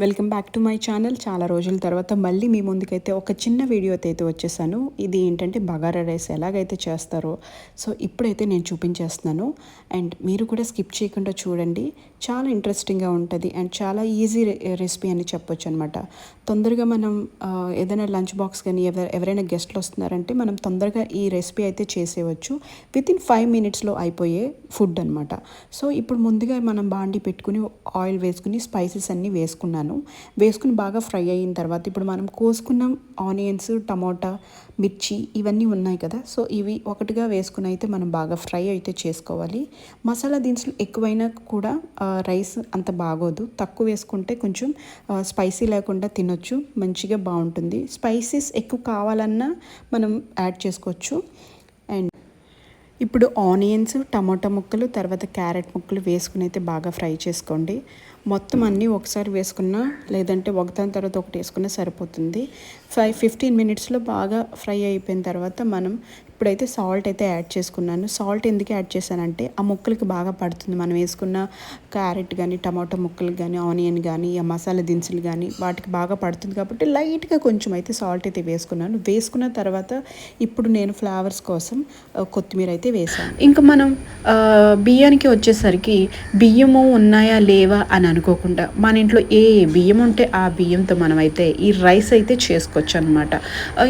Welcome back to my channel. చాలా రోజుల తర్వాత మళ్ళీ మీ ముందుకైతే ఒక చిన్న వీడియోతో అయితే వచ్చేసాను. ఇది ఏంటంటే బగారా రైస్ ఎలాగైతే చేస్తారో సో ఇప్పుడైతే నేను చూపించేస్తున్నాను. అండ్ మీరు కూడా స్కిప్ చేయకుండా చూడండి, చాలా ఇంట్రెస్టింగ్గా ఉంటుంది అండ్ చాలా ఈజీ రెసిపీ అని చెప్పొచ్చు అనమాట. తొందరగా మనం ఏదైనా లంచ్ బాక్స్ కానీ ఎవరైనా గెస్ట్లు వస్తున్నారంటే మనం తొందరగా ఈ రెసిపీ అయితే చేసేయచ్చు. వితిన్ 5 minutesలో అయిపోయే ఫుడ్ అనమాట. సో ఇప్పుడు ముందుగా మనం బాండి పెట్టుకుని ఆయిల్ వేసుకుని స్పైసెస్ అన్నీ వేసుకుని బాగా ఫ్రై అయిన తర్వాత ఇప్పుడు మనం కోసుకున్న ఆనియన్స్, టమోటా, మిర్చి ఇవన్నీ ఉన్నాయి కదా, సో ఇవి ఒకటిగా వేసుకుని అయితే మనం బాగా ఫ్రై అయితే చేసుకోవాలి. మసాలా దినుసులు ఎక్కువైనా కూడా రైస్ అంత బాగోదు, తక్కువ వేసుకుంటే కొంచెం స్పైసీ లేకుండా తినొచ్చు, మంచిగా బాగుంటుంది. స్పైసెస్ ఎక్కువ కావాలన్నా మనం యాడ్ చేసుకోవచ్చు. అండ్ ఇప్పుడు ఆనియన్స్, టమాటా ముక్కలు, తర్వాత క్యారెట్ ముక్కలు వేసుకుని అయితే బాగా ఫ్రై చేసుకోండి. మొత్తం అన్నీ ఒకసారి వేసుకున్నా లేదంటే ఒకదాని తర్వాత ఒకటి వేసుకున్నా సరిపోతుంది. 15 minutesలో బాగా ఫ్రై అయిపోయిన తర్వాత మనం ఇప్పుడైతే సాల్ట్ అయితే యాడ్ చేసుకున్నాను. సాల్ట్ ఎందుకు యాడ్ చేశానంటే ఆ ముక్కలకి బాగా పడుతుంది. మనం వేసుకున్న క్యారెట్ కానీ, టమాటో ముక్కలు కానీ, ఆనియన్ కానీ, ఆ మసాలా దినుసులు కానీ వాటికి బాగా పడుతుంది కాబట్టి లైట్గా కొంచెం అయితే సాల్ట్ అయితే వేసుకున్నాను. వేసుకున్న తర్వాత ఇప్పుడు నేను ఫ్లేవర్స్ కోసం కొత్తిమీర అయితే వేసాను. ఇంకా మనం బియ్యానికి వచ్చేసరికి బియ్యము ఉన్నాయా లేవా అని అనుకోకుండా మన ఇంట్లో ఏ బియ్యం ఉంటే ఆ బియ్యంతో మనమైతే ఈ రైస్ అయితే చేసుకోవచ్చు అనమాట.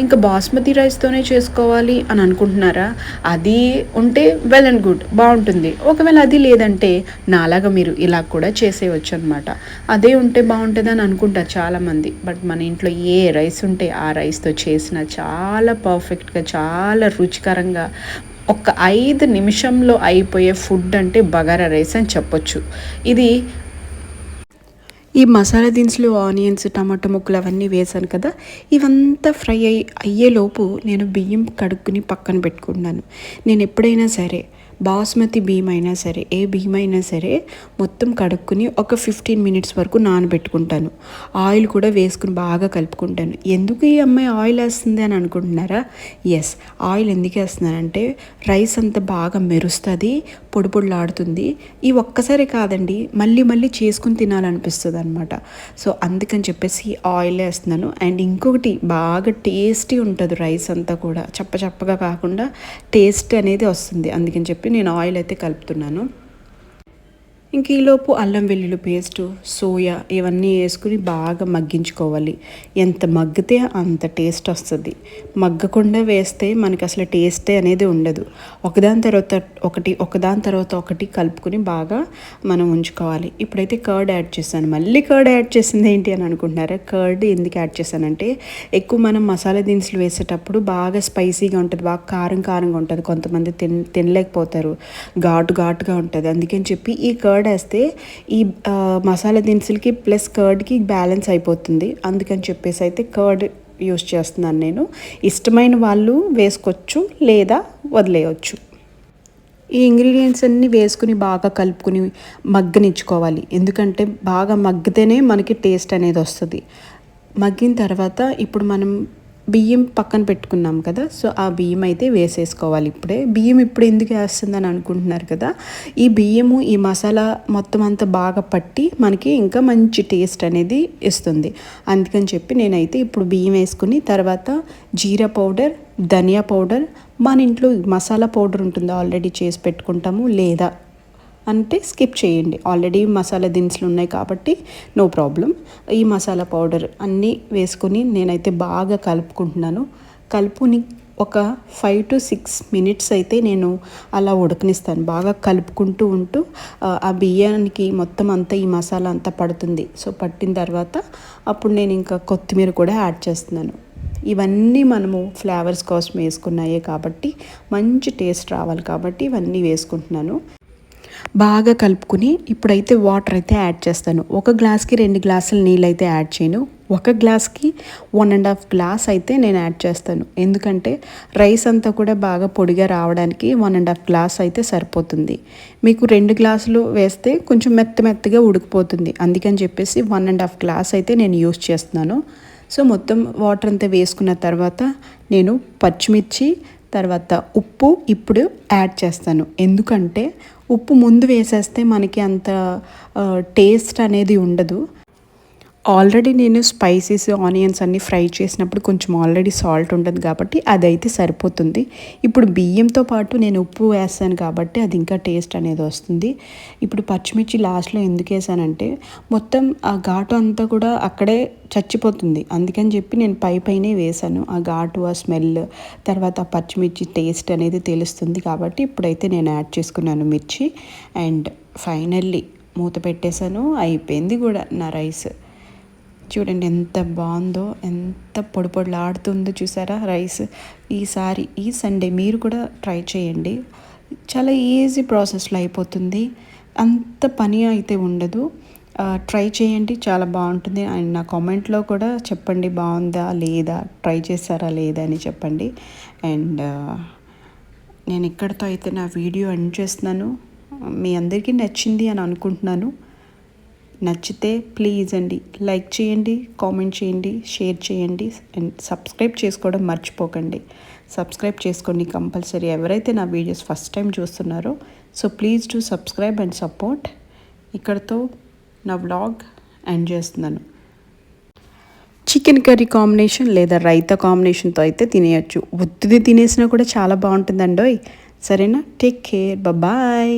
ఇంకా బాస్మతి రైస్తోనే చేసుకోవాలి అని అనుకుంటున్నారా? అది ఉంటే వెల్ అండ్ గుడ్, బాగుంటుంది. ఒకవేళ అది లేదంటే నాలాగా మీరు ఇలా కూడా చేసేయచ్చు అనమాట. అదే ఉంటే బాగుంటుంది అని అనుకుంటారు చాలామంది. బట్ మన ఇంట్లో ఏ రైస్ ఉంటే ఆ రైస్తో చేసిన చాలా పర్ఫెక్ట్గా, చాలా రుచికరంగా ఒక 5 నిమిషంలో అయిపోయే ఫుడ్ అంటే బగారా రైస్ అని చెప్పొచ్చు. ఇది ఈ మసాలా దినుసులు, ఆనియన్స్, టమాటో ముక్కలు అవన్నీ వేసాను కదా, ఇవంతా ఫ్రై అయ్యేలోపు నేను బియ్యం కడుక్కుని పక్కన పెట్టుకున్నాను. నేను ఎప్పుడైనా సరే బాస్మతి బియ్యం అయినా సరే, ఏ బియ్యం అయినా సరే మొత్తం కడుక్కుని ఒక 15 minutes వరకు నానబెట్టుకుంటాను. ఆయిల్ కూడా వేసుకుని బాగా కలుపుకుంటాను. ఎందుకు ఈ అమ్మాయి ఆయిల్ వేస్తుంది అని అనుకుంటున్నారా? ఎస్, ఆయిల్ ఎందుకు వేస్తున్నానంటే రైస్ అంతా బాగా మెరుస్తుంది, పొడి పొడిలాడుతుంది. ఈ ఒక్కసారి కాదండి, మళ్ళీ మళ్ళీ చేసుకుని తినాలనిపిస్తుంది అనమాట. సో అందుకని చెప్పేసి ఆయిల్ వేస్తున్నాను. అండ్ ఇంకొకటి, బాగా టేస్టీ ఉంటుంది రైస్ అంతా కూడా, చప్పగా కాకుండా టేస్ట్ అనేది వస్తుంది. అందుకని చెప్పి నేను ఆయిల్ అయితే కలుపుతున్నాను. ఇంక ఈలోపు అల్లం వెల్లుల్లి పేస్టు, సోయా ఇవన్నీ వేసుకుని బాగా మగ్గించుకోవాలి. ఎంత మగ్గితే అంత టేస్ట్ వస్తుంది. మగ్గకుండా వేస్తే మనకి అసలు టేస్టే అనేది ఉండదు. ఒకదాని తర్వాత ఒకటి కలుపుకొని బాగా మనం ఉంచుకోవాలి. ఇప్పుడైతే కర్డ్ యాడ్ చేశాను. మళ్ళీ కర్డ్ యాడ్ చేసింది ఏంటి అని అనుకుంటున్నారా? కర్డ్ ఎందుకు యాడ్ చేశానంటే ఎక్కువ మనం మసాలా దినుసులు వేసేటప్పుడు బాగా స్పైసీగా ఉంటుంది, బాగా కారంగా ఉంటుంది. కొంతమంది తినలేకపోతారు, ఘాటుగా ఉంటుంది. అందుకని చెప్పి ఈ కర్డ్ వేస్తే ఈ మసాలా దినుసులకి ప్లస్ కర్డ్కి బ్యాలెన్స్ అయిపోతుంది. అందుకని చెప్పేసి అయితే కర్డ్ యూస్ చేస్తున్నాను నేను. ఇష్టమైన వాళ్ళు వేసుకోవచ్చు లేదా వదిలేయచ్చు. ఈ ఇంగ్రీడియంట్స్ అన్నీ వేసుకుని బాగా కలుపుకుని మగ్గనిచ్చుకోవాలి. ఎందుకంటే బాగా మగ్గితేనే మనకి టేస్ట్ అనేది వస్తుంది. మగ్గిన తర్వాత ఇప్పుడు మనం బియ్యం పక్కన పెట్టుకున్నాం కదా, సో ఆ బియ్యం అయితే వేసేసుకోవాలి. బియ్యం ఇప్పుడు ఎందుకు వేస్తుందని అనుకుంటున్నారు కదా, ఈ బియ్యము ఈ మసాలా మొత్తం అంతా బాగా పట్టి మనకి ఇంకా మంచి టేస్ట్ అనేది ఇస్తుంది. అందుకని చెప్పి నేనైతే ఇప్పుడు బియ్యం వేసుకుని తర్వాత జీరా పౌడర్, ధనియా పౌడర్, మన ఇంట్లో మసాలా పౌడర్ ఉంటుంది ఆల్రెడీ చేసి పెట్టుకుంటాము, లేదా అంటే స్కిప్ చేయండి, ఆల్రెడీ మసాలా దినుసులు ఉన్నాయి కాబట్టి నో ప్రాబ్లం. ఈ మసాలా పౌడర్ అన్నీ వేసుకొని నేనైతే బాగా కలుపుకుంటున్నాను. కలుపుని ఒక 5 to 6 minutes అయితే నేను అలా ఉడకనిస్తాను. బాగా కలుపుకుంటూ ఉంటూ ఆ బియ్యానికి మొత్తం అంతా ఈ మసాలా అంతా పడుతుంది. సో పట్టిన తర్వాత అప్పుడు నేను ఇంకా కొత్తిమీర కూడా యాడ్ చేస్తున్నాను. ఇవన్నీ మనము ఫ్లేవర్స్ కోసం వేసుకున్నాయే కాబట్టి, మంచి టేస్ట్ రావాలి కాబట్టి ఇవన్నీ వేసుకుంటున్నాను. బాగా కలుపుకుని ఇప్పుడైతే వాటర్ అయితే యాడ్ చేస్తాను. 1 గ్లాస్కి 2 గ్లాసుల నీళ్ళు అయితే యాడ్ చేయను. 1 గ్లాస్కి 1.5 గ్లాస్ అయితే నేను యాడ్ చేస్తాను. ఎందుకంటే రైస్ అంతా కూడా బాగా పొడిగా రావడానికి 1.5 గ్లాస్ అయితే సరిపోతుంది. మీకు 2 గ్లాసులు వేస్తే కొంచెం మెత్తగా ఉడికిపోతుంది. అందుకని చెప్పేసి 1.5 గ్లాస్ అయితే నేను యూస్ చేస్తున్నాను. సో మొత్తం వాటర్ అంతా వేసుకున్న తర్వాత నేను పచ్చిమిర్చి, తర్వాత ఉప్పు ఇప్పుడు యాడ్ చేస్తాను. ఎందుకంటే ఉప్పు ముందు వేసేస్తే మనకి అంత టేస్ట్ అనేది ఉండదు. ఆల్రెడీ నేను స్పైసెస్ ఆనియన్స్ అన్నీ ఫ్రై చేసినప్పుడు కొంచెం ఆల్రెడీ సాల్ట్ ఉంటుంది కాబట్టి అదైతే సరిపోతుంది. ఇప్పుడు బియ్యంతో పాటు నేను ఉప్పు వేస్తాను కాబట్టి అది ఇంకా టేస్ట్ అనేది వస్తుంది. ఇప్పుడు పచ్చిమిర్చి లాస్ట్లో ఎందుకు వేసానంటే మొత్తం ఆ ఘాటు అంతా కూడా అక్కడే చచ్చిపోతుంది. అందుకని చెప్పి నేను పైనే వేసాను. ఆ ఘాటు, ఆ స్మెల్, తర్వాత పచ్చిమిర్చి టేస్ట్ అనేది తెలుస్తుంది కాబట్టి ఇప్పుడైతే నేను యాడ్ చేసుకున్నాను మిర్చి. అండ్ ఫైనల్లీ మూత పెట్టేశాను. అయిపోయింది కూడా నా రైస్. చూడండి ఎంత బాగుందో, ఎంత పొడి పొడిలాడుతుందో చూసారా రైస్. ఈసారి ఈ సండే మీరు కూడా ట్రై చేయండి. చాలా ఈజీ ప్రాసెస్లో అయిపోతుంది. అంత పని అయితే ఉండదు. ట్రై చేయండి, చాలా బాగుంటుంది. అండ్ నా కామెంట్లో కూడా చెప్పండి బాగుందా లేదా, ట్రై చేశారా లేదా అని చెప్పండి. అండ్ నేను ఇక్కడితో అయితే నా వీడియో ఎండ్ చేస్తున్నాను. మీ అందరికీ నచ్చింది అని అనుకుంటున్నాను. నచ్చితే ప్లీజ్ అండి లైక్ చేయండి, కామెంట్ చేయండి, షేర్ చేయండి అండ్ సబ్స్క్రైబ్ చేసుకోవడం మర్చిపోకండి. సబ్స్క్రైబ్ చేసుకోండి కంపల్సరీ, ఎవరైతే నా వీడియోస్ ఫస్ట్ టైం చూస్తున్నారో. So please do subscribe and support. ఇక్కడితో నా వ్లాగ్ ఎండ్ చేస్తున్నాను. చికెన్ కర్రీ కాంబినేషన్ లేదా రైతా కాంబినేషన్తో అయితే తినేయచ్చు. ఒత్తిడి తినేసినా కూడా చాలా బాగుంటుందండోయ్. సరేనా? Take care, bye.